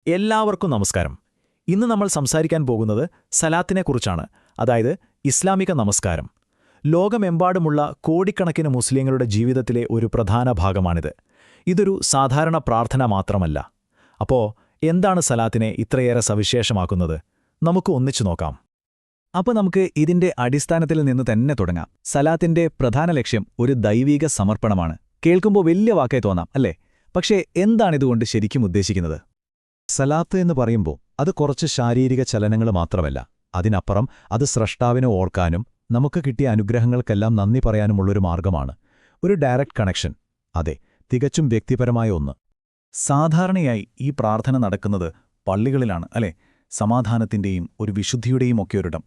എല്ലാവർക്കും നമസ്കാരം. ഇന്ന് നമ്മൾ സംസാരിക്കാൻ പോകുന്നത് സലാത്തിനെക്കുറിച്ചാണ്, അതായത് ഇസ്ലാമിക നമസ്കാരം. ലോകമെമ്പാടുമുള്ള കോടിക്കണക്കിന് മുസ്ലിങ്ങളുടെ ജീവിതത്തിലെ ഒരു പ്രധാന ഭാഗമാണിത്. ഇതൊരു സാധാരണ പ്രാർത്ഥന മാത്രമല്ല. അപ്പോൾ എന്താണ് സലാത്തിനെ ഇത്രയേറെ സവിശേഷമാക്കുന്നത്? നമുക്ക് ഒന്നിച്ചു നോക്കാം. അപ്പോൾ നമുക്ക് ഇതിന്റെ അടിസ്ഥാനത്തിൽ നിന്ന് തന്നെ തുടങ്ങാം. സലാത്തിന്റെ പ്രധാന ലക്ഷ്യം ഒരു ദൈവീക സമർപ്പണമാണ്. കേൾക്കുമ്പോൾ വലിയ വാക്കേ തോന്നാം, അല്ലേ? പക്ഷേ എന്താണിതുകൊണ്ട് ശരിക്കും ഉദ്ദേശിക്കുന്നത്? സലാത്ത് എന്ന് പറയുമ്പോൾ അത് കുറച്ച് ശാരീരിക ചലനങ്ങൾ മാത്രമല്ല. അതിനപ്പുറം അത് സ്രഷ്ടാവിനെ ഓർക്കാനും നമുക്ക് കിട്ടിയ അനുഗ്രഹങ്ങൾക്കെല്ലാം നന്ദി പറയാനുമുള്ളൊരു മാർഗമാണ്. ഒരു ഡയറക്റ്റ് കണക്ഷൻ. അതെ, തികച്ചും വ്യക്തിപരമായ ഒന്ന്. സാധാരണയായി ഈ പ്രാർത്ഥന നടക്കുന്നത് പള്ളികളിലാണ്, അല്ലേ? സമാധാനത്തിന്റെയും ഒരു വിശുദ്ധിയുടെയും ഒക്കെ ഒരിടം.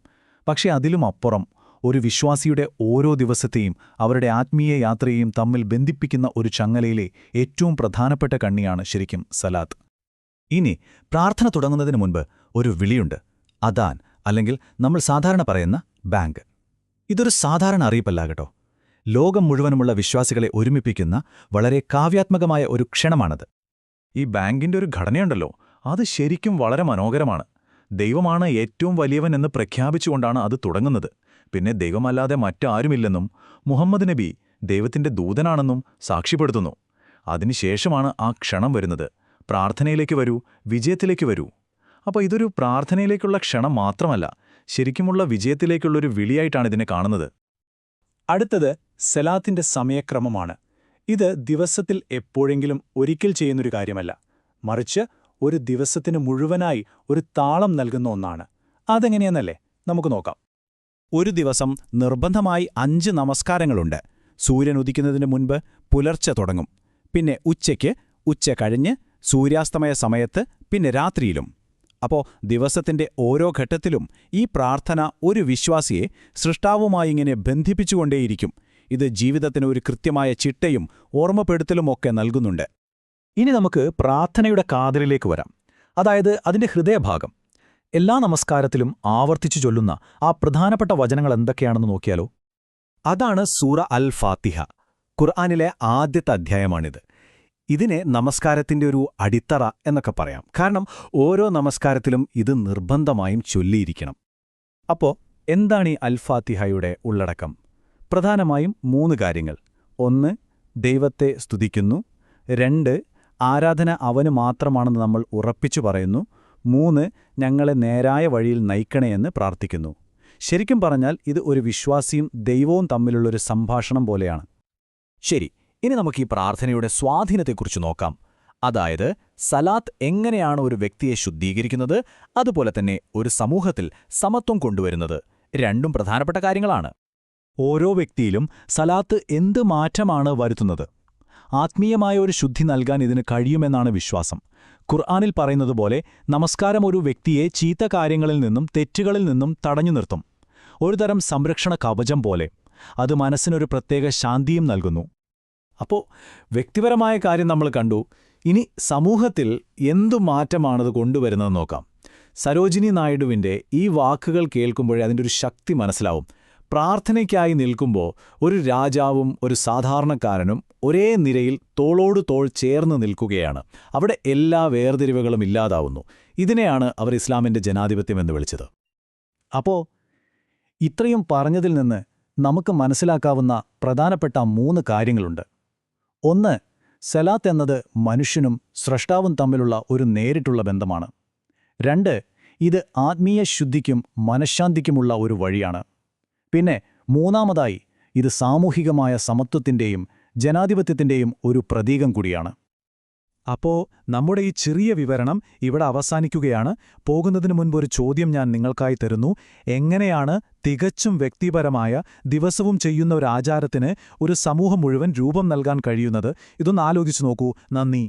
പക്ഷേ അതിലും അപ്പുറം ഒരു വിശ്വാസിയുടെ ഓരോ ദിവസത്തെയും അവരുടെ ആത്മീയ യാത്രയെയും തമ്മിൽ ബന്ധിപ്പിക്കുന്ന ഒരു ചങ്ങലയിലെ ഏറ്റവും പ്രധാനപ്പെട്ട കണ്ണിയാണ് ശരിക്കും സലാത്ത്. ഇനി പ്രാർത്ഥന തുടങ്ങുന്നതിന് മുൻപ് ഒരു വിളിയുണ്ട്, അദാൻ, അല്ലെങ്കിൽ നമ്മൾ സാധാരണ പറയുന്ന ബാങ്ക്. ഇതൊരു സാധാരണ അറിയിപ്പല്ല കേട്ടോ. ലോകം മുഴുവനുമുള്ള വിശ്വാസികളെ ഒരുമിപ്പിക്കുന്ന വളരെ കാവ്യാത്മകമായ ഒരു ക്ഷണമാണത്. ഈ ബാങ്കിന്റെ ഒരു ഘടനയുണ്ടല്ലോ, അത് ശരിക്കും വളരെ മനോഹരമാണ്. ദൈവമാണ് ഏറ്റവും വലിയവൻ എന്ന് പ്രഖ്യാപിച്ചുകൊണ്ടാണ് അത് തുടങ്ങുന്നത്. പിന്നെ ദൈവമല്ലാതെ മറ്റാരുമില്ലെന്നും മുഹമ്മദ് നബി ദൈവത്തിന്റെ ദൂതനാണെന്നും സാക്ഷ്യപ്പെടുത്തുന്നു. അതിനുശേഷമാണ് ആ ക്ഷണം വരുന്നത്. പ്രാർത്ഥനയിലേക്ക് വരൂ, വിജയത്തിലേക്ക് വരൂ. അപ്പോൾ ഇതൊരു പ്രാർത്ഥനയിലേക്കുള്ള ക്ഷണം മാത്രമല്ല, ശരിക്കുമുള്ള വിജയത്തിലേക്കുള്ളൊരു വിളിയായിട്ടാണ് ഇതിനെ കാണുന്നത്. അടുത്തത് സലാത്തിന്റെ സമയക്രമമാണ്. ഇത് ദിവസത്തിൽ എപ്പോഴെങ്കിലും ഒരിക്കൽ ചെയ്യുന്നൊരു കാര്യമല്ല, മറിച്ച് ഒരു ദിവസത്തിന് മുഴുവനായി ഒരു താളം നൽകുന്ന ഒന്നാണ്. അതെങ്ങനെയെന്നല്ലേ നമുക്ക് നോക്കാം. ഒരു ദിവസം നിർബന്ധമായി 5 നമസ്കാരങ്ങളുണ്ട്. സൂര്യൻ ഉദിക്കുന്നതിന് മുൻപ് പുലർച്ചെ തുടങ്ങും, പിന്നെ ഉച്ചയ്ക്ക്, ഉച്ച കഴിഞ്ഞ്, സൂര്യാസ്തമയ സമയത്ത്, പിന്നെ രാത്രിയിലും. അപ്പോൾ ദിവസത്തിന്റെ ഓരോ ഘട്ടത്തിലും ഈ പ്രാർത്ഥന ഒരു വിശ്വാസിയെ സൃഷ്ടാവുമായി ഇങ്ങനെ ബന്ധിപ്പിച്ചുകൊണ്ടേയിരിക്കും. ഇത് ജീവിതത്തിന് ഒരു കൃത്യമായ ചിട്ടയും ഓർമ്മപ്പെടുത്തലുമൊക്കെ നൽകുന്നുണ്ട്. ഇനി നമുക്ക് പ്രാർത്ഥനയുടെ കാതലിലേക്ക് വരാം, അതായത് അതിന്റെ ഹൃദയഭാഗം. എല്ലാ നമസ്കാരത്തിലും ആവർത്തിച്ചു ചൊല്ലുന്ന ആ പ്രധാനപ്പെട്ട വചനങ്ങൾ എന്തൊക്കെയാണെന്ന് നോക്കിയാലോ? അതാണ് സൂറ അൽ ഫാത്തിഹ. ഖുർആനിലെ ആദ്യത്തെ അധ്യായമാണിത്. ഇതിനെ നമസ്കാരത്തിന്റെ ഒരു അടിത്തറ എന്നൊക്കെ പറയാം. കാരണം ഓരോ നമസ്കാരത്തിലും ഇത് നിർബന്ധമായും ചൊല്ലിയിരിക്കണം. അപ്പോൾ എന്താണ് ഈ അൽ ഫാത്തിഹയുടെ ഉള്ളടക്കം? പ്രധാനമായും 3 കാര്യങ്ങൾ. 1. ദൈവത്തെ സ്തുതിക്കുന്നു. 2. ആരാധന അവന് മാത്രമാണെന്ന് നമ്മൾ ഉറപ്പിച്ചു പറയുന്നു. 3. ഞങ്ങളെ നേരായ വഴിയിൽ നയിക്കണേയെന്ന് പ്രാർത്ഥിക്കുന്നു. ശരിക്കും പറഞ്ഞാൽ ഇത് ഒരു വിശ്വാസിയും ദൈവവും തമ്മിലുള്ളൊരു സംഭാഷണം പോലെയാണ്. ശരി, ഇനി നമുക്ക് ഈ പ്രാർത്ഥനയുടെ സ്വാധീനത്തെക്കുറിച്ച് നോക്കാം. അതായത് സലാത്ത് എങ്ങനെയാണ് ഒരു വ്യക്തിയെ ശുദ്ധീകരിക്കുന്നത്, അതുപോലെ തന്നെ ഒരു സമൂഹത്തിൽ സമത്വം കൊണ്ടുവരുന്നത്. രണ്ടും പ്രധാനപ്പെട്ട കാര്യങ്ങളാണ്. ഓരോ വ്യക്തിയിലും സലാത്ത് എന്ത് മാറ്റമാണ് വരുത്തുന്നത്? ആത്മീയമായ ഒരു ശുദ്ധി നൽകാൻ ഇതിന് കഴിയുമെന്നാണ് വിശ്വാസം. ഖുർആനിൽ പറയുന്നതുപോലെ നമസ്കാരം ഒരു വ്യക്തിയെ ചീത്ത കാര്യങ്ങളിൽ നിന്നും തെറ്റുകളിൽ നിന്നും തടഞ്ഞു നിർത്തും. ഒരുതരം സംരക്ഷണ കവചം പോലെ. അത് മനസ്സിനൊരു പ്രത്യേക ശാന്തിയും നൽകുന്നു. അപ്പോൾ വ്യക്തിപരമായ കാര്യം നമ്മൾ കണ്ടു. ഇനി സമൂഹത്തിൽ എന്തു മാറ്റമാണത് കൊണ്ടുവരുന്നതെന്ന് നോക്കാം. സരോജിനി നായിഡുവിൻ്റെ ഈ വാക്കുകൾ കേൾക്കുമ്പോഴേ അതിൻ്റെ ഒരു ശക്തി മനസ്സിലാവും. പ്രാർത്ഥനയ്ക്കായി നിൽക്കുമ്പോൾ ഒരു രാജാവും ഒരു സാധാരണക്കാരനും ഒരേ നിരയിൽ തോളോട് തോൾ ചേർന്ന് നിൽക്കുകയാണ്. അവിടെ എല്ലാ വേർതിരിവുകളും ഇല്ലാതാവുന്നു. ഇതിനെയാണ് അവർ ഇസ്ലാമിൻ്റെ ജനാധിപത്യം എന്ന് വിളിച്ചത്. അപ്പോൾ ഇത്രയും പറഞ്ഞതിൽ നിന്ന് നമുക്ക് മനസ്സിലാക്കാവുന്ന പ്രധാനപ്പെട്ട 3 കാര്യങ്ങളുണ്ട്. 1. സലാത്ത് എന്നത് മനുഷ്യനും സ്രഷ്ടാവും തമ്മിലുള്ള ഒരു നേരിട്ടുള്ള ബന്ധമാണ്. 2. ഇത് ആത്മീയ ശുദ്ധിക്കും മനഃശാന്തിക്കുമുള്ള ഒരു വഴിയാണ്. പിന്നെ 3. ഇത് സാമൂഹികമായ സമത്വത്തിന്റെയും ജനാധിപത്യത്തിന്റെയും ഒരു പ്രതീകം കൂടിയാണ്. അപ്പോൾ നമ്മുടെ ഈ ചെറിയ വിവരണം ഇവിടെ അവസാനിക്കുകയാണ്. പോകുന്നതിനു മുൻപ് ഒരു ചോദ്യം ഞാൻ നിങ്ങൾക്കായി തരുന്നു. എങ്ങനെയാണ് തികച്ചും വ്യക്തിപരമായ ദിവസവും ചെയ്യുന്ന ഒരു ആചാരത്തിന് ഒരു സമൂഹം മുഴുവൻ രൂപം നൽകാൻ കഴിയുന്നത്? ഇതൊന്ന് ആലോചിച്ചു നോക്കൂ. നന്ദി.